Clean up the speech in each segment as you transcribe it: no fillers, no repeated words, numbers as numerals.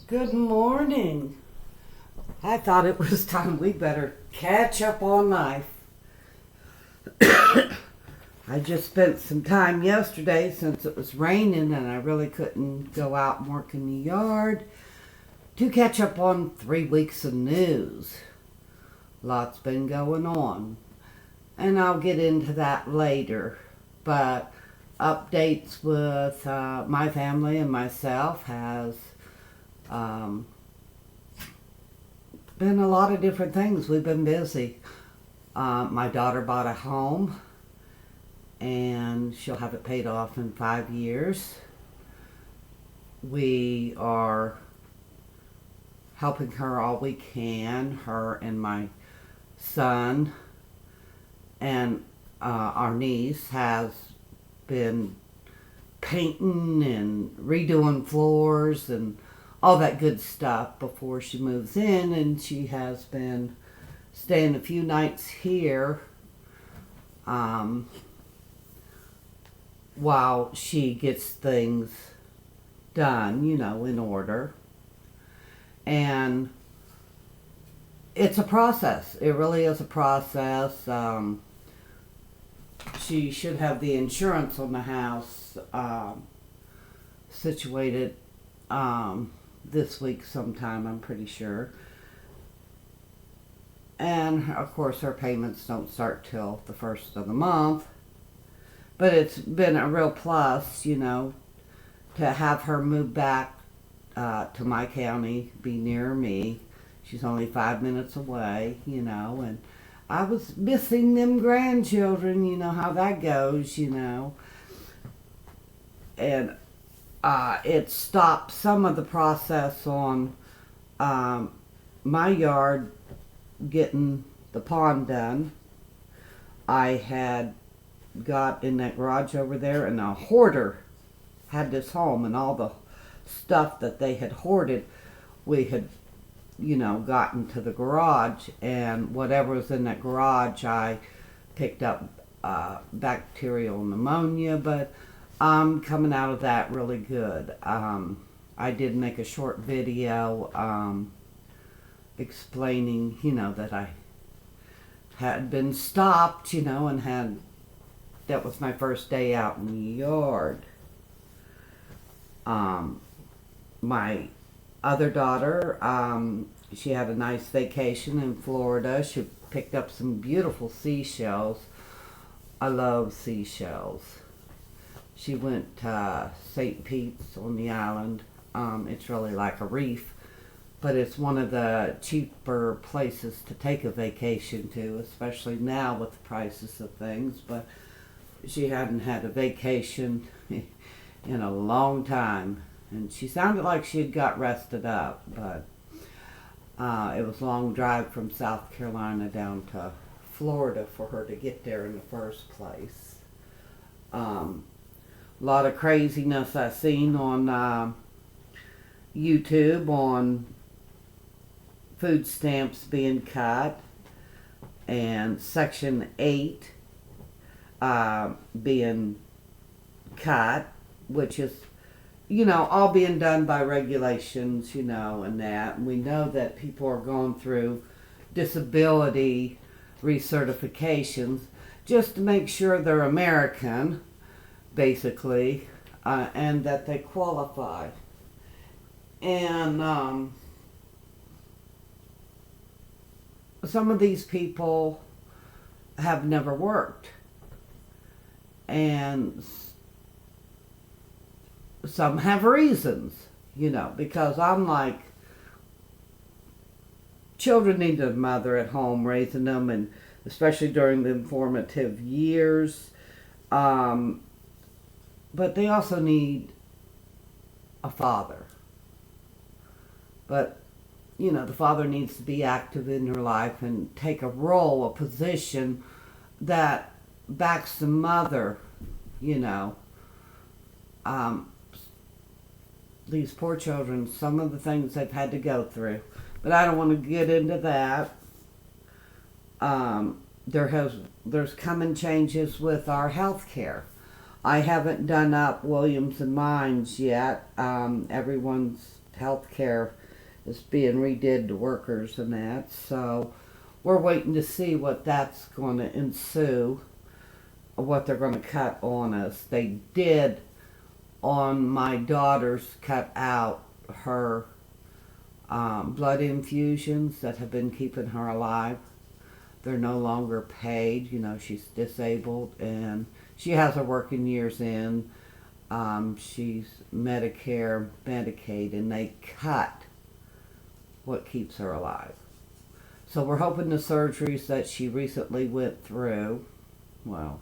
Good morning. I thought it was time we better catch up on life. I just spent some time yesterday since it was raining and I really couldn't go out and work in the yard to catch up on 3 weeks of news. Lots been going on. And I'll get into that later. But updates with my family and myself has been a lot of different things. We've been busy. My daughter bought a home and she'll have it paid off in 5 years. We are helping her all we can, her and my son, and our niece has been painting and redoing floors and all that good stuff before she moves in, and she has been staying a few nights here while she gets things done, in order. And it's a process. It really is a process. She should have the insurance on the house situated this week sometime, I'm pretty sure. And of course her payments don't start till the first of the month. But it's been a real plus, to have her move back to my county, be near me. She's only 5 minutes away, and I was missing them grandchildren, how that goes, And it stopped some of the process on my yard getting the pond done. I had got in that garage over there, and a hoarder had this home, and all the stuff that they had hoarded, we had, gotten to the garage, and whatever was in that garage, I picked up bacterial pneumonia, but I'm coming out of that really good. I did make a short video explaining, that I had been stopped, and that was my first day out in the yard. My other daughter, she had a nice vacation in Florida. She picked up some beautiful seashells. I love seashells. She went to St. Pete's on the island. It's really like a reef, but it's one of the cheaper places to take a vacation to, especially now with the prices of things. But she hadn't had a vacation in a long time, and she sounded like she had got rested up, but it was a long drive from South Carolina down to Florida for her to get there in the first place. A lot of craziness I seen on YouTube on food stamps being cut, and Section 8 being cut, which is, all being done by regulations, and that. And we know that people are going through disability recertifications just to make sure they're American, basically, and that they qualify. And some of these people have never worked. And some have reasons, because I'm like, children need a mother at home raising them, and especially during the informative years. But they also need a father. But, the father needs to be active in your life and take a role, a position that backs the mother, These poor children, some of the things they've had to go through. But I don't want to get into that. There's coming changes with our health care. I haven't done up Williams and Mines yet. Everyone's health care is being redid to workers and that. So we're waiting to see what that's going to ensue, what they're going to cut on us. They did on my daughter's cut out her blood infusions that have been keeping her alive. They're no longer paid. You know, she's disabled and she has her working years in. She's Medicare, Medicaid, and they cut what keeps her alive. So we're hoping the surgeries that she recently went through, well,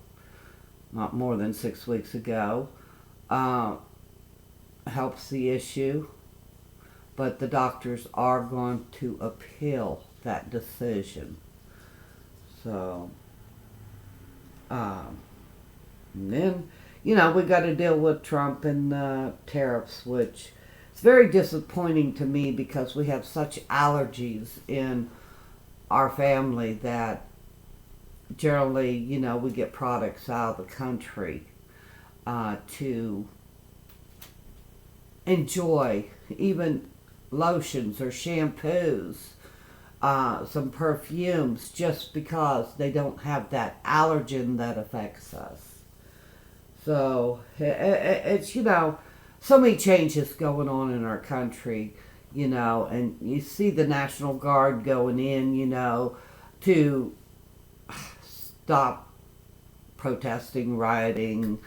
not more than 6 weeks ago, helps the issue. But the doctors are going to appeal that decision. So, and then, you know, we got to deal with Trump and tariffs, which is very disappointing to me because we have such allergies in our family that generally, you know, we get products out of the country to enjoy, even lotions or shampoos, some perfumes, just because they don't have that allergen that affects us. So it's, you know, so many changes going on in our country, you know, and you see the National Guard going in, you know, to stop protesting, rioting,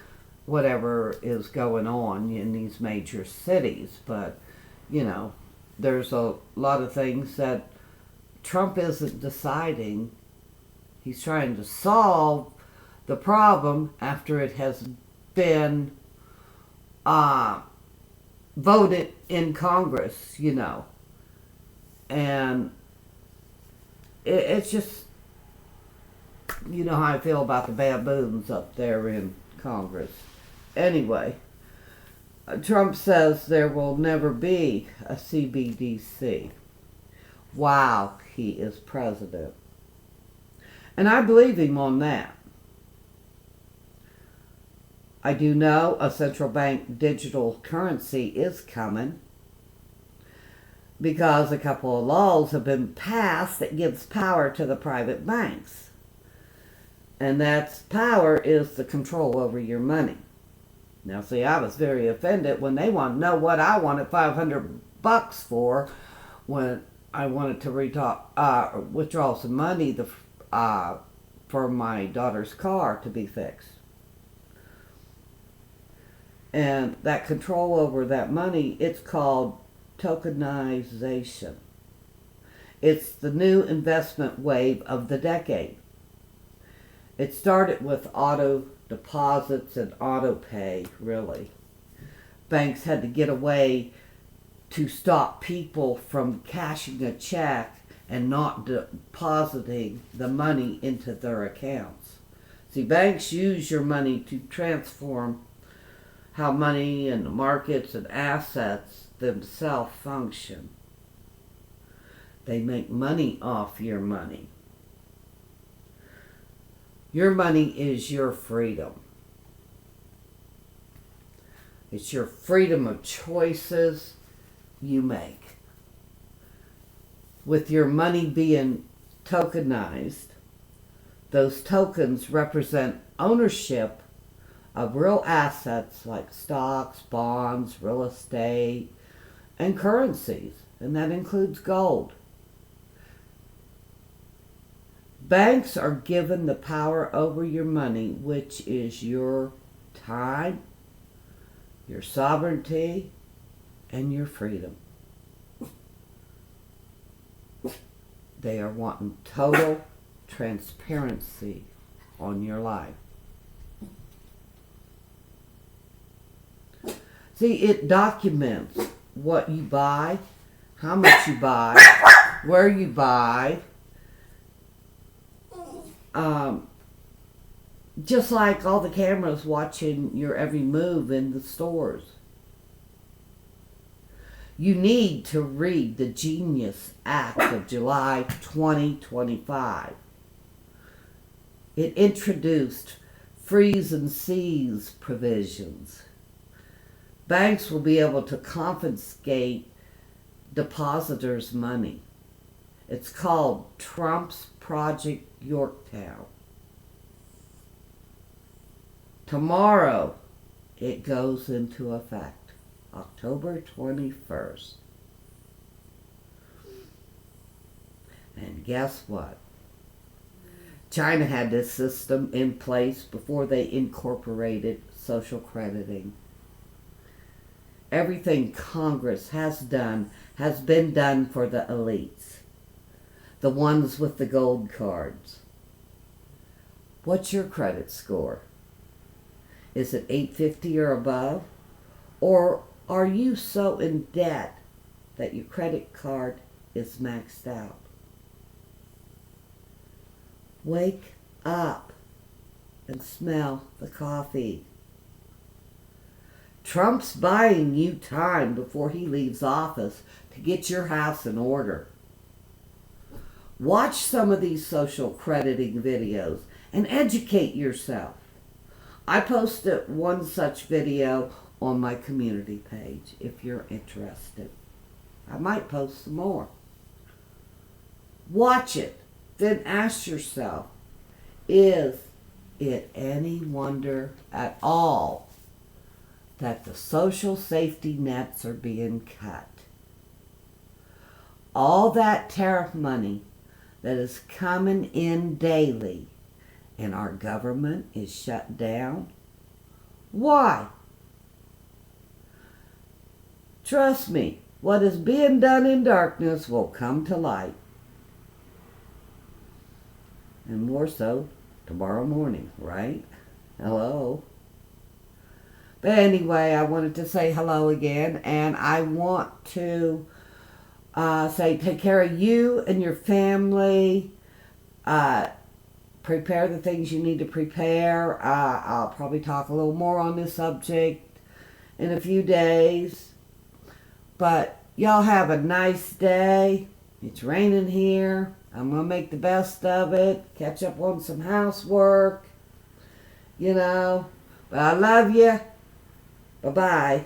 whatever is going on in these major cities. But, you know, there's a lot of things that Trump isn't deciding. He's trying to solve the problem after it has been voted in Congress, you know. And it's just, you know how I feel about the baboons up there in Congress. Anyway, Trump says there will never be a CBDC while he is president. And I believe him on that. I do know a central bank digital currency is coming because a couple of laws have been passed that gives power to the private banks. And that power is the control over your money. Now, see, I was very offended when they want to know what I wanted $500 for when I wanted to withdraw some money for my daughter's car to be fixed. And that control over that money, it's called tokenization. It's the new investment wave of the decade. It started with auto deposits and auto pay, really. Banks had to get away to stop people from cashing a check and not depositing the money into their accounts. See, banks use your money to transform how money and the markets and assets themselves function. They make money off your money. Your money is your freedom. It's your freedom of choices you make. With your money being tokenized, those tokens represent ownership of real assets like stocks, bonds, real estate, and currencies, and that includes gold. Banks are given the power over your money, which is your time, your sovereignty, and your freedom. They are wanting total transparency on your life. See, it documents what you buy, how much you buy, where you buy, just like all the cameras watching your every move in the stores. You need to read the Genius Act of July 2025. It introduced freeze and seize provisions. Banks will be able to confiscate depositors' money. It's called Trump's Project Yorktown. Tomorrow, it goes into effect, October 21st. And guess what? China had this system in place before they incorporated social crediting. Everything Congress has done has been done for the elites, the ones with the gold cards. What's your credit score? Is it 850 or above? Or are you so in debt that your credit card is maxed out? Wake up and smell the coffee. Trump's buying you time before he leaves office to get your house in order. Watch some of these social crediting videos and educate yourself. I posted one such video on my community page if you're interested. I might post some more. Watch it, then ask yourself, is it any wonder at all that the social safety nets are being cut? All that tariff money that is coming in daily and our government is shut down? Why? Trust me, what is being done in darkness will come to light. And more so tomorrow morning, right? Hello? But anyway, I wanted to say hello again, and I want to say take care of you and your family. Prepare the things you need to prepare. I'll probably talk a little more on this subject in a few days. But y'all have a nice day. It's raining here. I'm going to make the best of it. Catch up on some housework. But I love you. Bye-bye.